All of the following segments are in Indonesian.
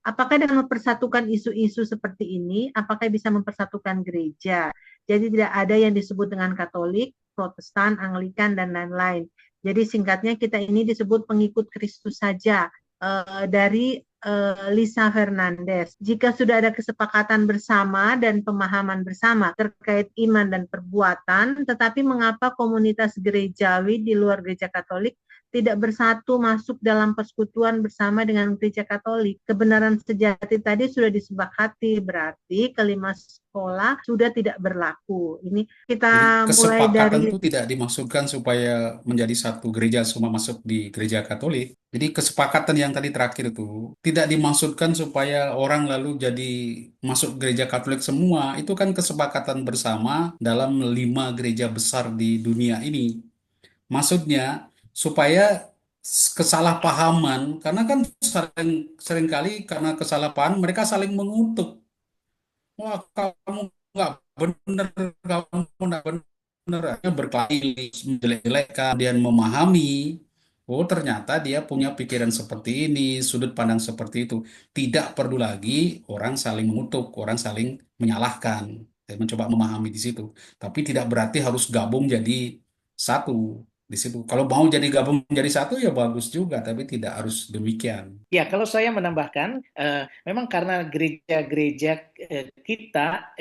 Apakah dengan mempersatukan isu-isu seperti ini, apakah bisa mempersatukan gereja? Jadi tidak ada yang disebut dengan Katolik, Protestan, Anglikan, dan lain-lain. Jadi singkatnya kita ini disebut pengikut Kristus saja. Dari Lisa Fernandez. Jika sudah ada kesepakatan bersama dan pemahaman bersama terkait iman dan perbuatan, tetapi mengapa komunitas gerejawi di luar gereja Katolik tidak bersatu masuk dalam persekutuan bersama dengan gereja Katolik? Kebenaran sejati tadi sudah disepakati, berarti kelima sekolah sudah tidak berlaku. Ini Jadi kita mulai kesepakatan dari itu tidak dimaksudkan supaya menjadi satu gereja semua masuk di gereja Katolik. Jadi kesepakatan yang tadi terakhir itu tidak dimaksudkan supaya orang lalu jadi masuk gereja Katolik semua. Itu kan kesepakatan bersama dalam 5 gereja besar di dunia ini. Maksudnya supaya kesalahpahaman, karena kan seringkali karena kesalahpahaman mereka saling mengutuk. Wah, kamu nggak benar, kamu nggak benar. Akhirnya berkelahi, menjelek-jelekan, kemudian memahami. Oh, ternyata dia punya pikiran seperti ini, sudut pandang seperti itu. Tidak perlu lagi orang saling mengutuk, orang saling menyalahkan. Saya mencoba memahami di situ. Tapi tidak berarti harus gabung jadi satu di situ. Kalau mau jadi gabung jadi satu ya bagus juga, tapi tidak harus demikian. Ya, kalau saya menambahkan, memang karena gereja-gereja kita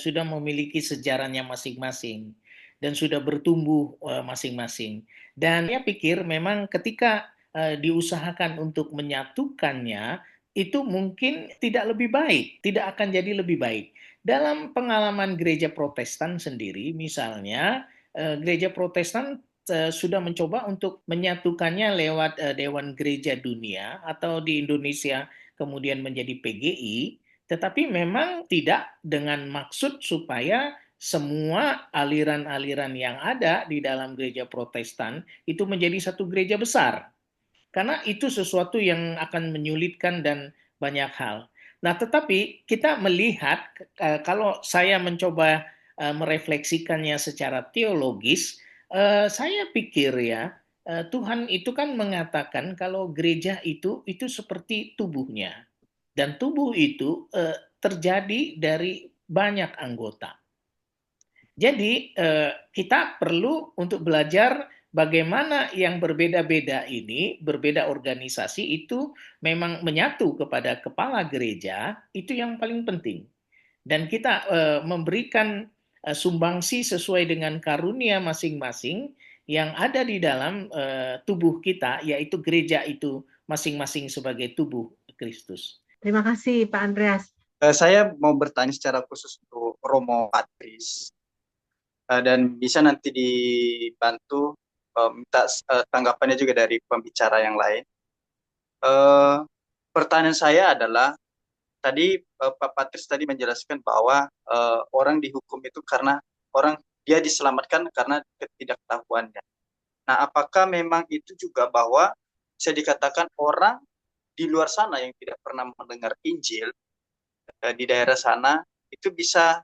sudah memiliki sejarahnya masing-masing dan sudah bertumbuh masing-masing. Dan saya pikir memang ketika diusahakan untuk menyatukannya, itu mungkin tidak lebih baik, tidak akan jadi lebih baik. Dalam pengalaman gereja Protestan sendiri, misalnya, gereja Protestan sudah mencoba untuk menyatukannya lewat Dewan Gereja Dunia atau di Indonesia kemudian menjadi PGI, tetapi memang tidak dengan maksud supaya semua aliran-aliran yang ada di dalam gereja Protestan itu menjadi satu gereja besar. Karena itu sesuatu yang akan menyulitkan dan banyak hal. Nah, tetapi kita melihat kalau saya mencoba merefleksikannya secara teologis, saya pikir ya, Tuhan itu kan mengatakan kalau gereja itu seperti tubuhnya. Dan tubuh itu terjadi dari banyak anggota. Jadi kita perlu untuk belajar bagaimana yang berbeda-beda ini, berbeda organisasi itu memang menyatu kepada kepala gereja, itu yang paling penting. Dan kita memberikan sumbangsi sesuai dengan karunia masing-masing yang ada di dalam tubuh kita, yaitu gereja itu masing-masing sebagai tubuh Kristus. terima kasih Pak Andreas. Saya mau bertanya secara khusus untuk Romo Patris. Dan bisa nanti dibantu minta tanggapannya juga dari pembicara yang lain. Pertanyaan saya adalah, tadi Pak Patris tadi menjelaskan bahwa orang dihukum itu karena dia diselamatkan karena ketidaktahuannya. Nah, apakah memang itu juga bahwa bisa dikatakan orang di luar sana yang tidak pernah mendengar Injil di daerah sana itu bisa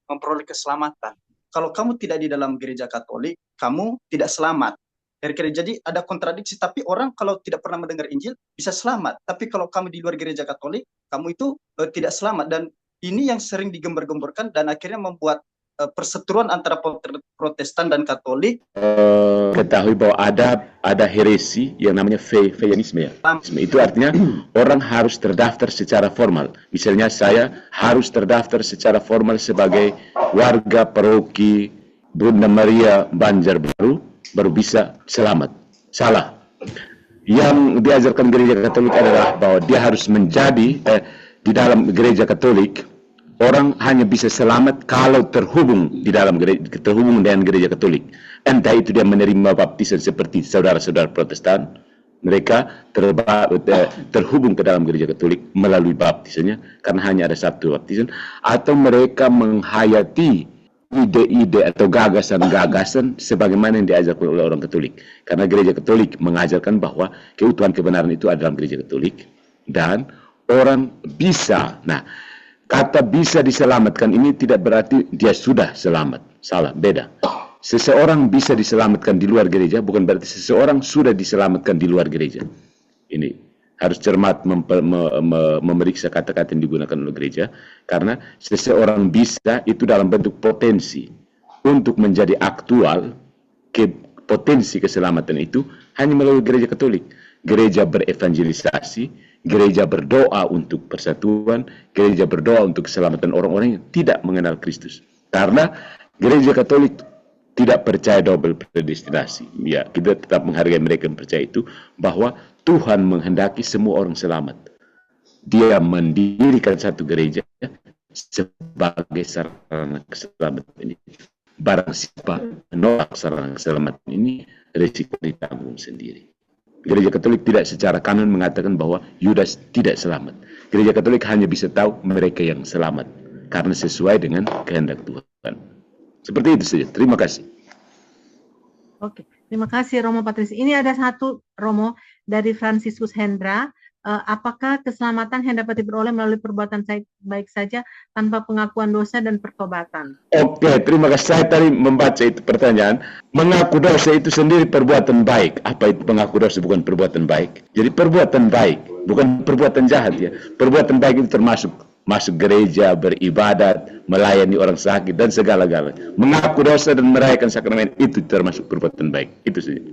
memperoleh keselamatan? Kalau kamu tidak di dalam gereja Katolik, kamu tidak selamat. Jadi ada kontradiksi, tapi orang kalau tidak pernah mendengar Injil bisa selamat. Tapi kalau kamu di luar gereja Katolik, kamu itu tidak selamat. Dan ini yang sering digembar-gemborkan dan akhirnya membuat perseteruan antara Protestan dan Katolik. Ketahui bahwa ada heresi yang namanya Feianisme ya. Itu artinya orang harus terdaftar secara formal. Misalnya saya harus terdaftar secara formal sebagai warga paroki Bunda Maria Banjarbaru baru bisa selamat. Salah. Yang diajarkan gereja Katolik adalah bahwa dia harus menjadi di dalam gereja Katolik. Orang hanya bisa selamat kalau terhubung dengan gereja Katolik. Entah itu dia menerima baptisan seperti saudara-saudara Protestan, mereka terhubung ke dalam gereja Katolik melalui baptisannya karena hanya ada satu baptisan, atau mereka menghayati ide-ide atau gagasan-gagasan sebagaimana yang diajarkan oleh orang Katolik. Karena gereja Katolik mengajarkan bahwa keutuhan kebenaran itu ada dalam gereja Katolik dan orang bisa. Nah, kata bisa diselamatkan ini tidak berarti dia sudah selamat. Salah, beda. Seseorang bisa diselamatkan di luar gereja bukan berarti seseorang sudah diselamatkan di luar gereja. Ini harus cermat memeriksa kata-kata yang digunakan oleh gereja, karena seseorang bisa itu dalam bentuk potensi untuk menjadi aktual ke potensi keselamatan itu hanya melalui gereja Katolik. Gereja berevangelisasi, gereja berdoa untuk persatuan, gereja berdoa untuk keselamatan orang-orang yang tidak mengenal Kristus. Karena gereja Katolik tidak percaya double predestinasi. Ya, kita tetap menghargai mereka yang percaya itu, bahwa Tuhan menghendaki semua orang selamat. Dia mendirikan satu gereja sebagai sarana keselamatan ini. Barang siapa menolak sarana keselamatan ini, risiko ditanggung sendiri. Gereja Katolik tidak secara kanon mengatakan bahwa Yudas tidak selamat. Gereja Katolik hanya bisa tahu mereka yang selamat karena sesuai dengan kehendak Tuhan. Seperti itu saja. Terima kasih. Oke, terima kasih Romo Patris. Ini ada satu, Romo, dari Franciscus Hendra. Apakah keselamatan yang dapat diperoleh melalui perbuatan baik saja tanpa pengakuan dosa dan pertobatan? Oke, terima kasih. Saya tadi membaca itu pertanyaan. Mengaku dosa itu sendiri perbuatan baik. Apa itu mengaku dosa bukan perbuatan baik? Jadi perbuatan baik, bukan perbuatan jahat ya. Perbuatan baik itu termasuk masuk gereja, beribadat, melayani orang sakit, dan segala-galanya. Mengaku dosa dan merayakan sakramen itu termasuk perbuatan baik. Itu saja.